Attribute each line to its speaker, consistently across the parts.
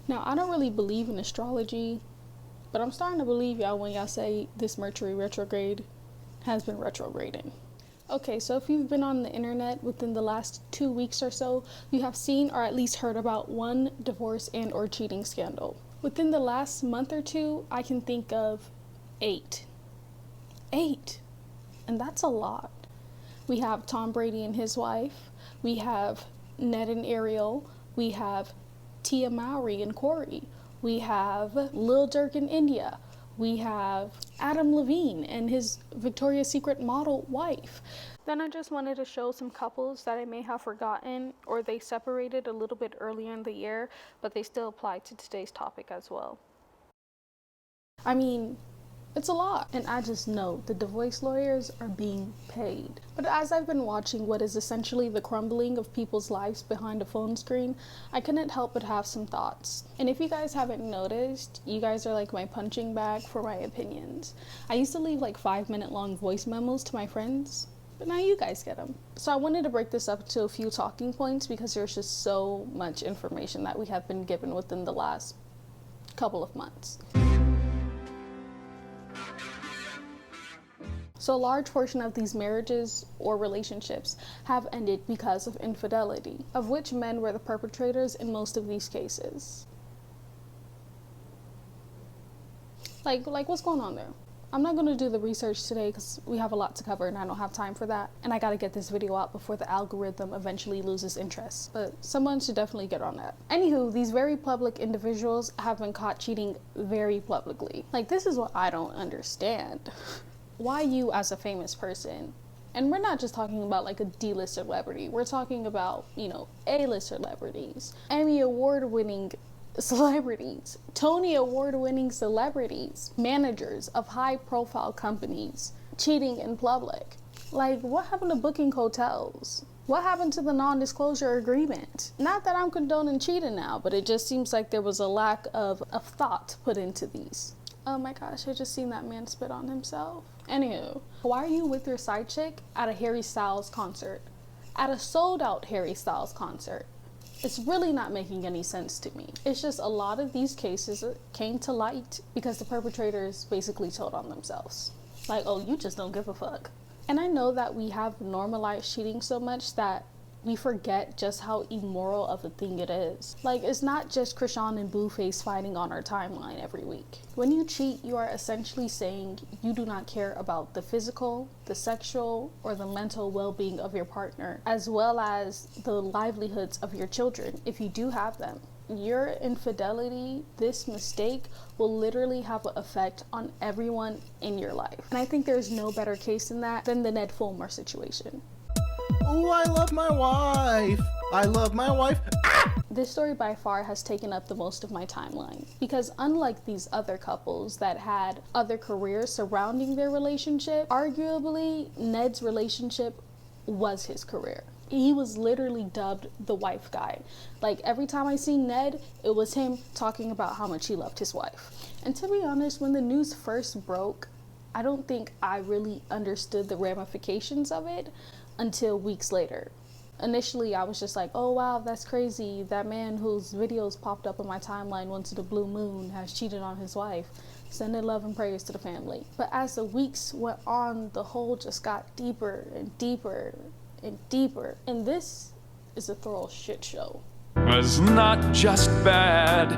Speaker 1: Now, I don't really believe in astrology, but I'm starting to believe y'all when y'all say this Mercury retrograde has been retrograding. Okay, so if you've been on the internet within the last 2 weeks or so, you have seen or at least heard about one divorce and or cheating scandal. Within the last month or two, I can think of 8. 8! And that's a lot. We have Tom Brady and his wife. We have Ned and Ariel. We have Tia Mowry and Corey. We have Lil Durk in India. We have Adam Levine and his Victoria's Secret model wife. Then I just wanted to show some couples that I may have forgotten, or they separated a little bit earlier in the year, but they still apply to today's topic as well. I mean, it's a lot, and I just know the divorce lawyers are being paid. But as I've been watching what is essentially the crumbling of people's lives behind a phone screen, I couldn't help but have some thoughts. And if you guys haven't noticed, you guys are like my punching bag for my opinions. I used to leave like 5-minute long voice memos to my friends, but now you guys get them. So I wanted to break this up to a few talking points because there's just so much information that we have been given within the last couple of months. So a large portion of these marriages or relationships have ended because of infidelity, of which men were the perpetrators in most of these cases. Like what's going on there? I'm not going to do the research today because we have a lot to cover and I don't have time for that. And I got to get this video out before the algorithm eventually loses interest. But someone should definitely get on that. Anywho, these very public individuals have been caught cheating very publicly. Like, this is what I don't understand. Why you as a famous person, and we're not just talking about like a D-list celebrity, we're talking about, A-list celebrities, Emmy award-winning celebrities, Tony award-winning celebrities, managers of high-profile companies, cheating in public. Like, what happened to booking hotels? What happened to the non-disclosure agreement? Not that I'm condoning cheating now, but it just seems like there was a lack of thought put into these. Oh my gosh, I just seen that man spit on himself. Anywho, why are you with your side chick at a Harry Styles concert? At a sold out Harry Styles concert? It's really not making any sense to me. It's just a lot of these cases came to light because the perpetrators basically told on themselves. Like, oh, you just don't give a fuck. And I know that we have normalized cheating so much that we forget just how immoral of a thing it is. Like, it's not just Krishan and Blueface fighting on our timeline every week. When you cheat, you are essentially saying you do not care about the physical, the sexual, or the mental well-being of your partner, as well as the livelihoods of your children, if you do have them. Your infidelity, this mistake, will literally have an effect on everyone in your life. And I think there's no better case in that than the Ned Fulmer situation.
Speaker 2: Oh, I love my wife. I love my wife. Ah!
Speaker 1: This story by far has taken up the most of my timeline because unlike these other couples that had other careers surrounding their relationship, arguably Ned's relationship was his career. He was literally dubbed the wife guy. Like, every time I see Ned, it was him talking about how much he loved his wife. And to be honest, when the news first broke, I don't think I really understood the ramifications of it until weeks later. Initially, I was just like, oh wow, that's crazy. That man whose videos popped up on my timeline once in a blue moon has cheated on his wife. Sending love and prayers to the family. But as the weeks went on, the hole just got deeper and deeper and deeper. And this is a thorough shit show.
Speaker 3: Was not just bad,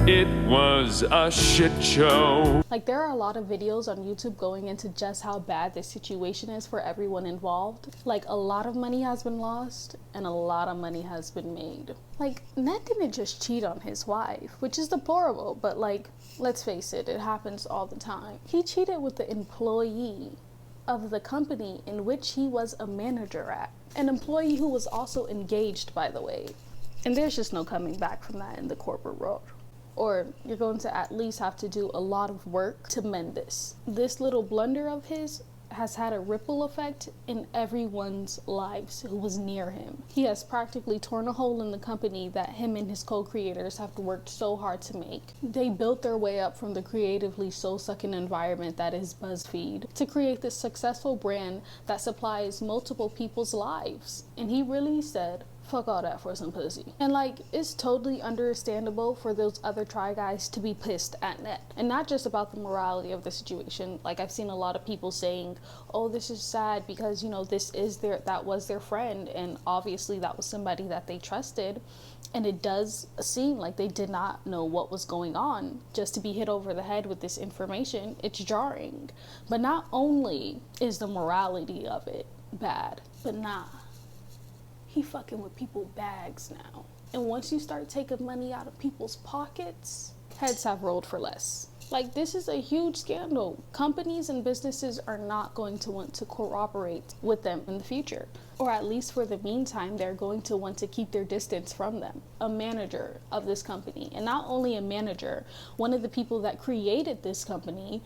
Speaker 3: it was a shit show.
Speaker 1: Like, there are a lot of videos on YouTube going into just how bad this situation is for everyone involved. Like, a lot of money has been lost and a lot of money has been made. Like, Ned didn't just cheat on his wife, which is deplorable, but like, let's face it, it happens all the time. He cheated with the employee of the company in which he was a manager at. An employee who was also engaged, by the way. And there's just no coming back from that in the corporate world. Or you're going to at least have to do a lot of work to mend this. This little blunder of his has had a ripple effect in everyone's lives who was near him. He has practically torn a hole in the company that him and his co-creators have worked so hard to make. They built their way up from the creatively soul-sucking environment that is BuzzFeed to create this successful brand that supplies multiple people's lives. And he really said, Fuck all that for some pussy. And like, it's totally understandable for those other Try Guys to be pissed at Ned. And not just about the morality of the situation. Like, I've seen a lot of people saying, oh, this is sad because, you know, that was their friend, and obviously that was somebody that they trusted. And it does seem like they did not know what was going on. Just to be hit over the head with this information, it's jarring. But not only is the morality of it bad, but nah, he fucking with people's bags now. And once you start taking money out of people's pockets, heads have rolled for less. Like, this is a huge scandal. Companies and businesses are not going to want to cooperate with them in the future. Or at least for the meantime, they're going to want to keep their distance from them. A manager of this company, and not only a manager, one of the people that created this company,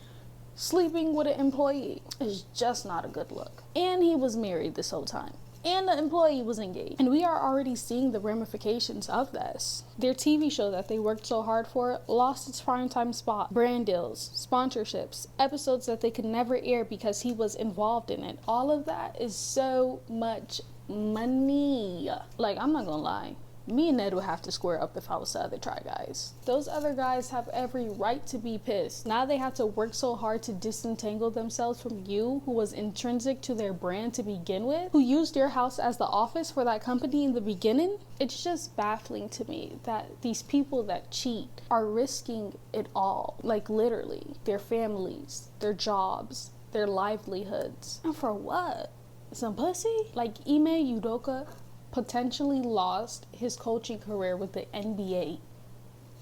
Speaker 1: sleeping with an employee is just not a good look. And he was married this whole time. And the employee was engaged. And we are already seeing the ramifications of this. Their TV show that they worked so hard for lost its primetime spot. Brand deals, sponsorships, episodes that they could never air because he was involved in it. All of that is so much money. Like, I'm not gonna lie. Me and Ned would have to square up if I was the other Try Guys. Those other guys have every right to be pissed. Now they have to work so hard to disentangle themselves from you, who was intrinsic to their brand to begin with, who used your house as the office for that company in the beginning. It's just baffling to me that these people that cheat are risking it all. Like, literally, their families, their jobs, their livelihoods. And for what? Some pussy? Like, Ime Udoka potentially lost his coaching career with the NBA,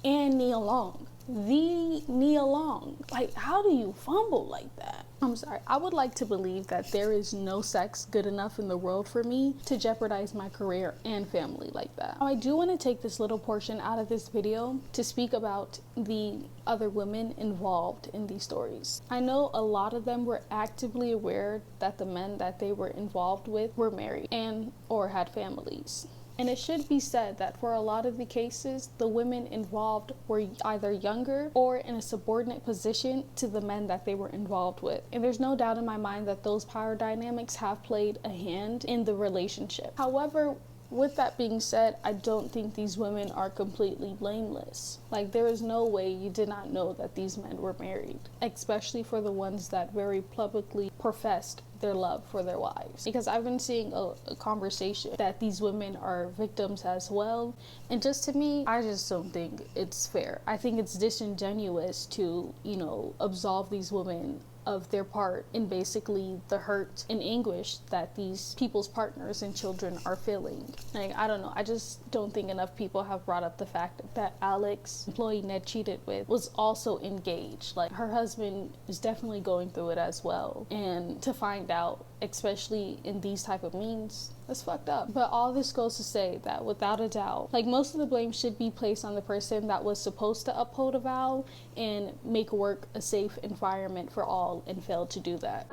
Speaker 1: and Nia Long. Like, how do you fumble like that? I'm sorry. I would like to believe that there is no sex good enough in the world for me to jeopardize my career and family like that. I do want to take this little portion out of this video to speak about the other women involved in these stories. I know a lot of them were actively aware that the men that they were involved with were married and or had families. And it should be said that for a lot of the cases, the women involved were either younger or in a subordinate position to the men that they were involved with. And there's no doubt in my mind that those power dynamics have played a hand in the relationship. However, with that being said, I don't think these women are completely blameless. Like, there is no way you did not know that these men were married, especially for the ones that very publicly professed their love for their wives. Because I've been seeing a conversation that these women are victims as well. And just to me, I just don't think it's fair. I think it's disingenuous to, you know, absolve these women of their part in basically the hurt and anguish that these people's partners and children are feeling. Like, I don't know, I just don't think enough people have brought up the fact that Alex, employee Ned cheated with, was also engaged. Like, her husband is definitely going through it as well. And to find out, especially in these type of means, that's fucked up. But all this goes to say that without a doubt, like, most of the blame should be placed on the person that was supposed to uphold a vow and make work a safe environment for all and failed to do that.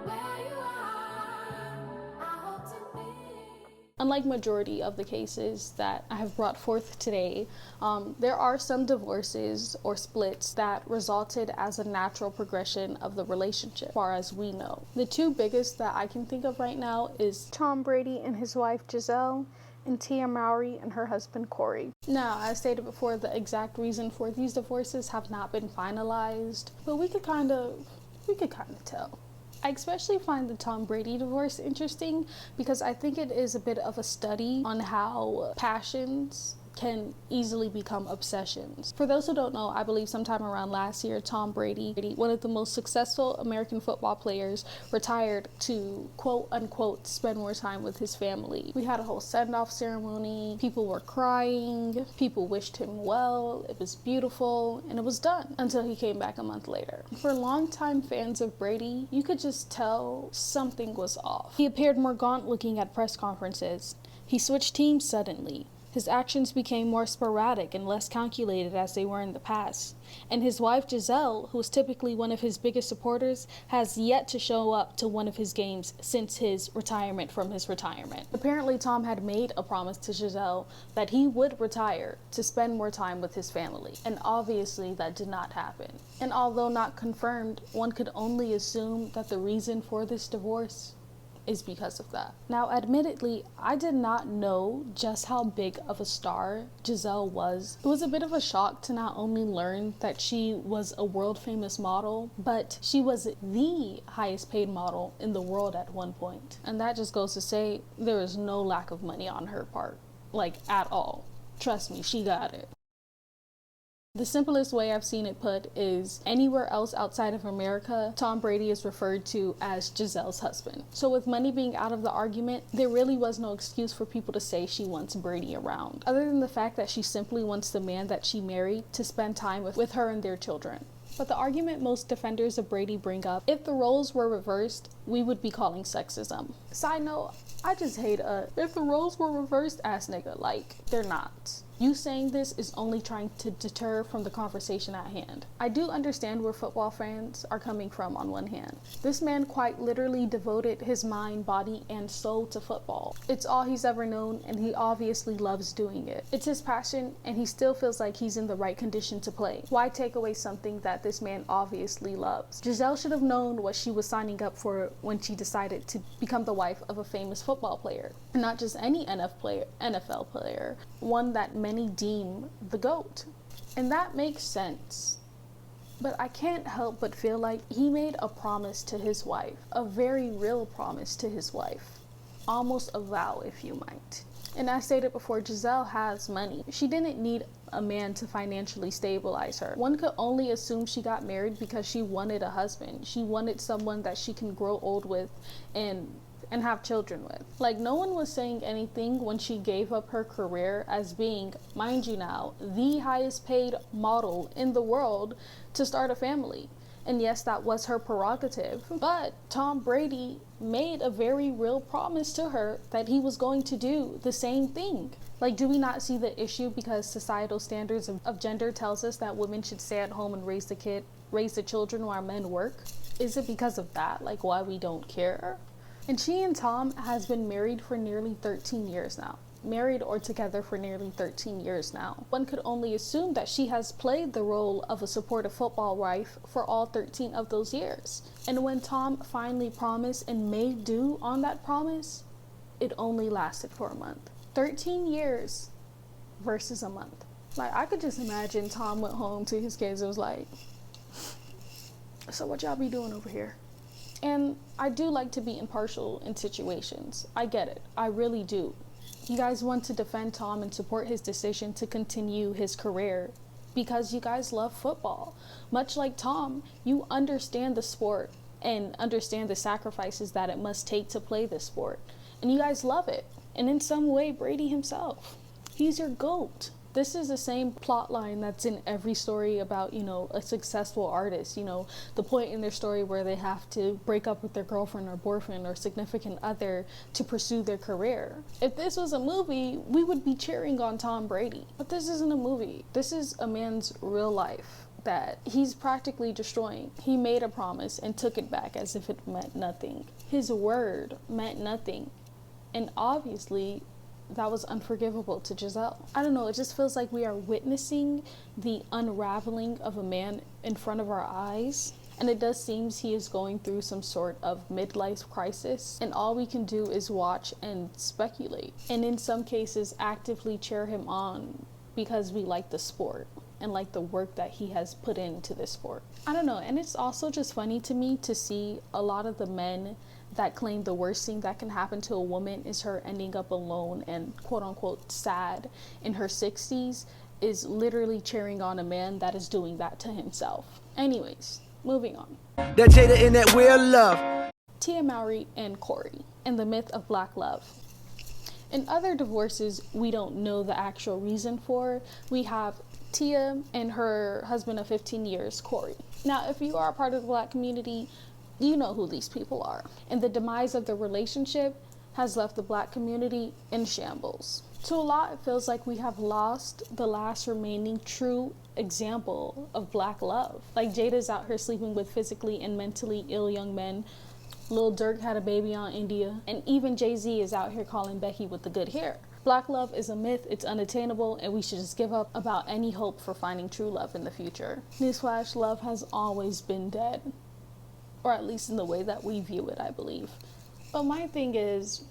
Speaker 1: Unlike majority of the cases that I have brought forth today, there are some divorces or splits that resulted as a natural progression of the relationship, as far as we know. The two biggest that I can think of right now is Tom Brady and his wife Giselle, and Tia Mowry and her husband Corey. Now, as stated before, the exact reason for these divorces have not been finalized, but we could kind of tell. I especially find the Tom Brady divorce interesting because I think it is a bit of a study on how passions can easily become obsessions. For those who don't know, I believe sometime around last year, Tom Brady, one of the most successful American football players, retired to quote unquote spend more time with his family. We had a whole send-off ceremony, people were crying, people wished him well, it was beautiful, and it was done until he came back a month later. For longtime fans of Brady, you could just tell something was off. He appeared more gaunt looking at press conferences. He switched teams suddenly. His actions became more sporadic and less calculated as they were in the past. And his wife Giselle, who is typically one of his biggest supporters, has yet to show up to one of his games since his retirement from his retirement. Apparently, Tom had made a promise to Giselle that he would retire to spend more time with his family. And obviously that did not happen. And although not confirmed, one could only assume that the reason for this divorce is because of that. Now, admittedly, I did not know just how big of a star Giselle was. It was a bit of a shock to not only learn that she was a world famous model, but she was the highest paid model in the world at one point. And that just goes to say there is no lack of money on her part, like at all. Trust me, she got it. The simplest way I've seen it put is anywhere else outside of America, Tom Brady is referred to as Giselle's husband. So with money being out of the argument, there really was no excuse for people to say she wants Brady around, other than the fact that she simply wants the man that she married to spend time with her and their children. But the argument most defenders of Brady bring up, if the roles were reversed, we would be calling sexism. Side note, I just hate if the roles were reversed ass nigga, like they're not. You saying this is only trying to deter from the conversation at hand. I do understand where football fans are coming from on one hand. This man quite literally devoted his mind, body, and soul to football. It's all he's ever known, and he obviously loves doing it. It's his passion, and he still feels like he's in the right condition to play. Why take away something that this man obviously loves? Giselle should have known what she was signing up for when she decided to become the wife of a famous football player. And not just any NFL player, one that many deem the GOAT. And that makes sense. But I can't help but feel like he made a promise to his wife, a very real promise to his wife. Almost a vow, if you might. And I stated before, Giselle has money. She didn't need a man to financially stabilize her. One could only assume she got married because she wanted a husband. She wanted someone that she can grow old with and have children with. Like, no one was saying anything when she gave up her career as being, mind you now, the highest paid model in the world to start a family. And yes, that was her prerogative, but Tom Brady made a very real promise to her that he was going to do the same thing. Like, do we not see the issue because societal standards of gender tells us that women should stay at home and raise the children while men work? Is it because of that, like, why we don't care? And she and Tom has been married for nearly 13 years now. Married or together for nearly 13 years now. One could only assume that she has played the role of a supportive football wife for all 13 of those years. And when Tom finally promised and made due on that promise, it only lasted for a month. 13 years versus a month. Like, I could just imagine Tom went home to his kids and was like, so what y'all be doing over here? And I do like to be impartial in situations. I get it. I really do. You guys want to defend Tom and support his decision to continue his career because you guys love football. Much like Tom, you understand the sport and understand the sacrifices that it must take to play this sport. And you guys love it. And in some way, Brady himself, he's your GOAT. This is the same plot line that's in every story about, a successful artist, the point in their story where they have to break up with their girlfriend or boyfriend or significant other to pursue their career. If this was a movie, we would be cheering on Tom Brady. But this isn't a movie. This is a man's real life that he's practically destroying. He made a promise and took it back as if it meant nothing. His word meant nothing. And obviously, that was unforgivable to Giselle. I don't know, it just feels like we are witnessing the unraveling of a man in front of our eyes. And it does seem he is going through some sort of midlife crisis. And all we can do is watch and speculate. And in some cases, actively cheer him on because we like the sport and like the work that he has put into this sport. I don't know, and it's also just funny to me to see a lot of the men that claim the worst thing that can happen to a woman is her ending up alone and quote unquote sad in her 60s is literally cheering on a man that is doing that to himself. Anyways, moving on.
Speaker 4: That Jada in that weird love.
Speaker 1: Tia Mowry and Corey and the myth of black love. In other divorces we don't know the actual reason for, we have Tia and her husband of 15 years, Corey. Now, if you are a part of the black community, you know who these people are. And the demise of the relationship has left the black community in shambles. To a lot, it feels like we have lost the last remaining true example of black love. Like, Jada's out here sleeping with physically and mentally ill young men. Lil Durk had a baby on India. And even Jay-Z is out here calling Becky with the good hair. Black love is a myth, it's unattainable, and we should just give up about any hope for finding true love in the future. Newsflash, love has always been dead. Or at least in the way that we view it, I believe. But my thing is,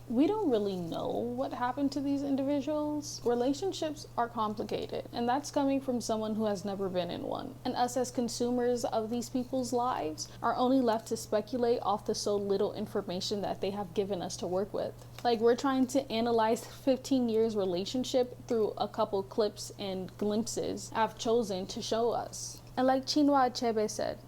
Speaker 1: we don't really know what happened to these individuals. Relationships are complicated, and that's coming from someone who has never been in one. And us as consumers of these people's lives are only left to speculate off the so little information that they have given us to work with. Like, we're trying to analyze 15 years relationship through a couple clips and glimpses I've chosen to show us. And like Chinua Achebe said,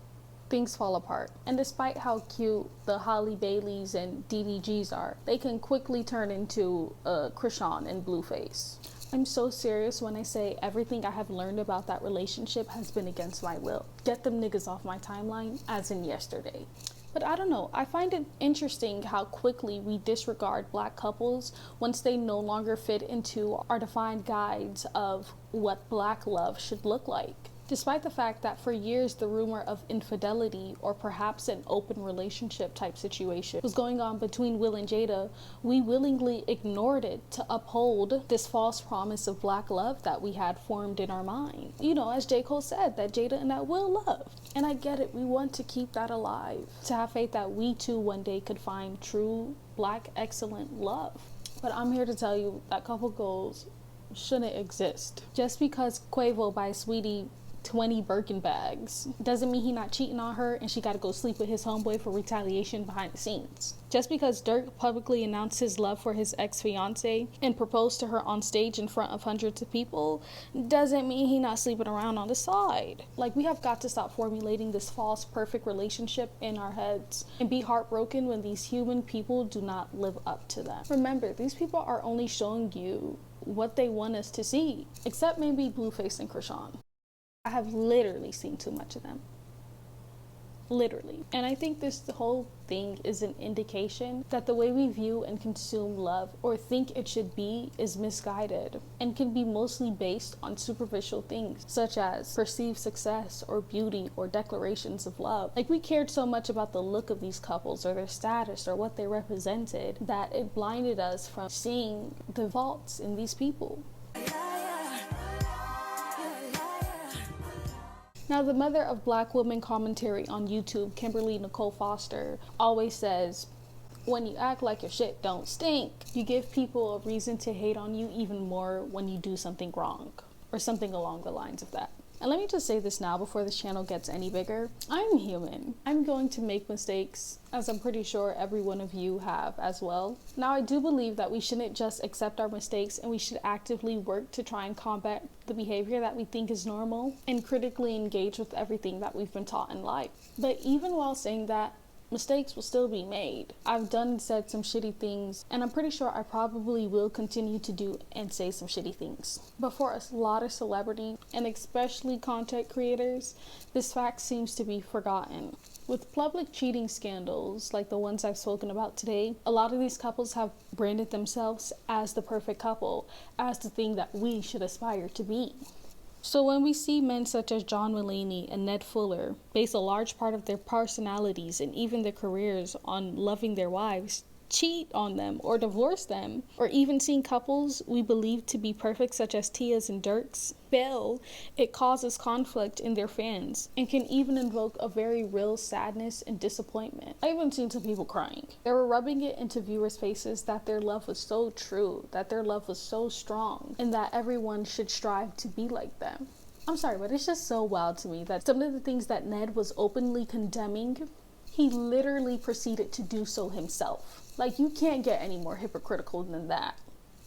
Speaker 1: things fall apart. And despite how cute the Holly Baileys and DDGs are, they can quickly turn into Krishan and Blueface. I'm so serious when I say everything I have learned about that relationship has been against my will. Get them niggas off my timeline, as in yesterday. But I don't know, I find it interesting how quickly we disregard Black couples once they no longer fit into our defined guides of what Black love should look like. Despite the fact that for years the rumor of infidelity or perhaps an open relationship type situation was going on between Will and Jada, we willingly ignored it to uphold this false promise of Black love that we had formed in our mind. You know, as J. Cole said, that Jada and that Will love. And I get it, we want to keep that alive, to have faith that we too one day could find true Black excellent love. But I'm here to tell you that couple goals shouldn't exist. Just because Quavo buys Sweetie 20 Birkin bags doesn't mean he not cheating on her and she gotta go sleep with his homeboy for retaliation behind the scenes. Just because Dirk publicly announced his love for his ex-fiance and proposed to her on stage in front of hundreds of people doesn't mean he not sleeping around on the side. Like, we have got to stop formulating this false perfect relationship in our heads and be heartbroken when these human people do not live up to them. Remember, these people are only showing you what they want us to see, except maybe Blueface and Krishan. I have literally seen too much of them. Literally. And I think the whole thing is an indication that the way we view and consume love or think it should be is misguided and can be mostly based on superficial things such as perceived success or beauty or declarations of love. Like, we cared so much about the look of these couples or their status or what they represented that it blinded us from seeing the faults in these people. Now, the mother of Black woman commentary on YouTube, Kimberly Nicole Foster, always says, when you act like your shit don't stink, you give people a reason to hate on you even more when you do something wrong, or something along the lines of that. And let me just say this now before this channel gets any bigger. I'm human. I'm going to make mistakes, as I'm pretty sure every one of you have as well. Now, I do believe that we shouldn't just accept our mistakes and we should actively work to try and combat the behavior that we think is normal and critically engage with everything that we've been taught in life. But even while saying that, mistakes will still be made. I've done and said some shitty things, and I'm pretty sure I probably will continue to do and say some shitty things. But for a lot of celebrity, and especially content creators, this fact seems to be forgotten. With public cheating scandals like the ones I've spoken about today, a lot of these couples have branded themselves as the perfect couple, as the thing that we should aspire to be. So when we see men such as John Mulaney and Ned Fuller base a large part of their personalities and even their careers on loving their wives, cheat on them or divorce them, or even seeing couples we believe to be perfect such as Tia's and Dirk's fail, it causes conflict in their fans and can even invoke a very real sadness and disappointment. I even seen some people crying. They were rubbing it into viewers' faces that their love was so true, that their love was so strong, and that everyone should strive to be like them. I'm sorry, but it's just so wild to me that some of the things that Ned was openly condemning, he literally proceeded to do so himself. Like, you can't get any more hypocritical than that.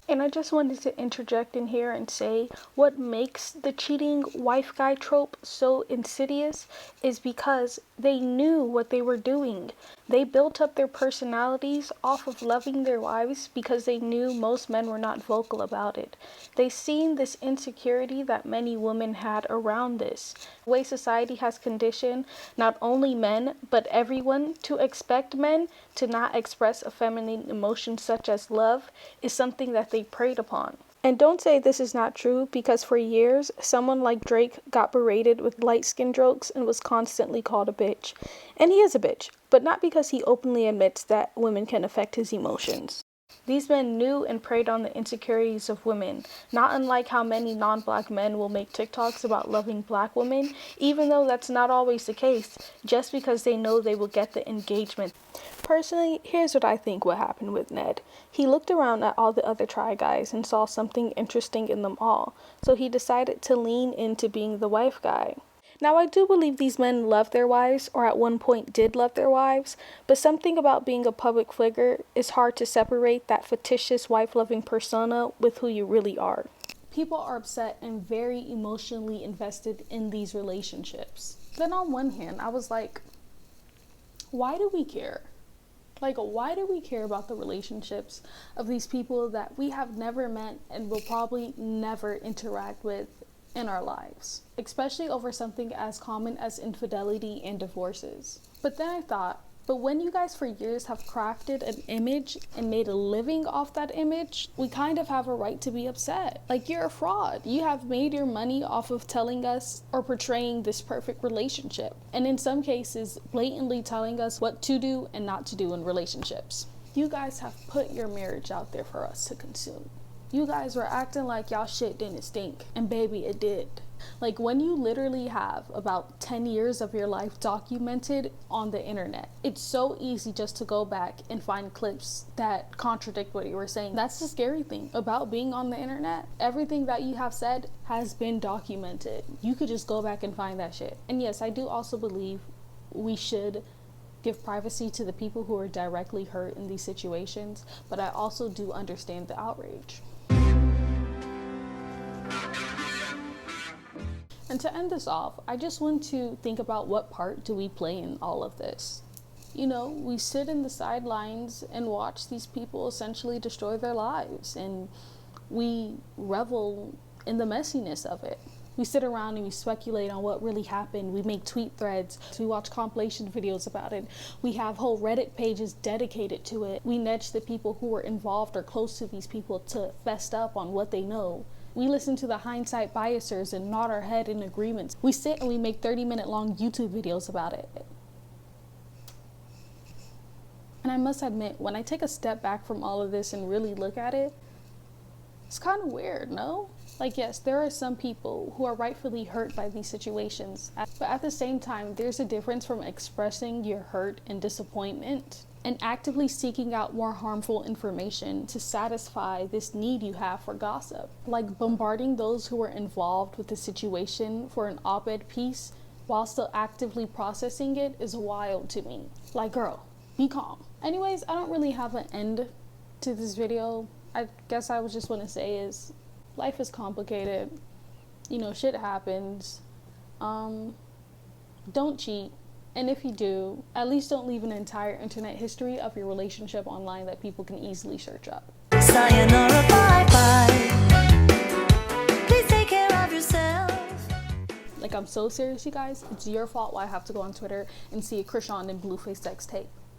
Speaker 1: And I just wanted to interject in here and say what makes the cheating wife guy trope so insidious is because they knew what they were doing. They built up their personalities off of loving their wives because they knew most men were not vocal about it. They seen this insecurity that many women had around this. The way society has conditioned not only men, but everyone to expect men to not express a feminine emotion such as love is something that they preyed upon. And don't say this is not true, because for years, someone like Drake got berated with light skin jokes and was constantly called a bitch. And he is a bitch, but not because he openly admits that women can affect his emotions. These men knew and preyed on the insecurities of women, not unlike how many non-black men will make TikToks about loving black women, even though that's not always the case, just because they know they will get the engagement. Personally, here's what I think what happened with Ned. He looked around at all the other Try guys and saw something interesting in them all, so he decided to lean into being the wife guy. Now, I do believe these men love their wives, or at one point did love their wives, but something about being a public figure is hard to separate that fictitious wife-loving persona with who you really are. People are upset and very emotionally invested in these relationships. Then on one hand, I was like, why do we care? Like, why do we care about the relationships of these people that we have never met and will probably never interact with in our lives, especially over something as common as infidelity and divorces? But then I thought, but when you guys for years have crafted an image and made a living off that image, we kind of have a right to be upset. Like, you're a fraud. You have made your money off of telling us or portraying this perfect relationship, and in some cases blatantly telling us what to do and not to do in relationships. You guys have put your marriage out there for us to consume. You guys were acting like y'all shit didn't stink, and baby, it did. Like, when you literally have about 10 years of your life documented on the internet, it's so easy just to go back and find clips that contradict what you were saying. That's the scary thing about being on the internet. Everything that you have said has been documented. You could just go back and find that shit. And yes, I do also believe we should give privacy to the people who are directly hurt in these situations, but I also do understand the outrage. And to end this off, I just want to think about what part do we play in all of this. You know, we sit in the sidelines and watch these people essentially destroy their lives, and we revel in the messiness of it. We sit around and we speculate on what really happened. We make tweet threads. We watch compilation videos about it. We have whole Reddit pages dedicated to it. We nudge the people who were involved or close to these people to fess up on what they know. We listen to the hindsight biasers and nod our head in agreements. We sit and we make 30-minute long YouTube videos about it. And I must admit, when I take a step back from all of this and really look at it, it's kind of weird, no? Like, yes, there are some people who are rightfully hurt by these situations, but at the same time, there's a difference from expressing your hurt and disappointment and actively seeking out more harmful information to satisfy this need you have for gossip. Like, bombarding those who were involved with the situation for an op-ed piece while still actively processing it is wild to me. Like, girl, be calm. Anyways, I don't really have an end to this video. I guess I would just want to say is, life is complicated. You know, shit happens. Don't cheat. And if you do, at least don't leave an entire internet history of your relationship online that people can easily search up.
Speaker 5: Sayonara, bye-bye. Please take care of yourself.
Speaker 1: Like, I'm so serious, you guys. It's your fault why I have to go on Twitter and see a Krishan and Blueface sex tape.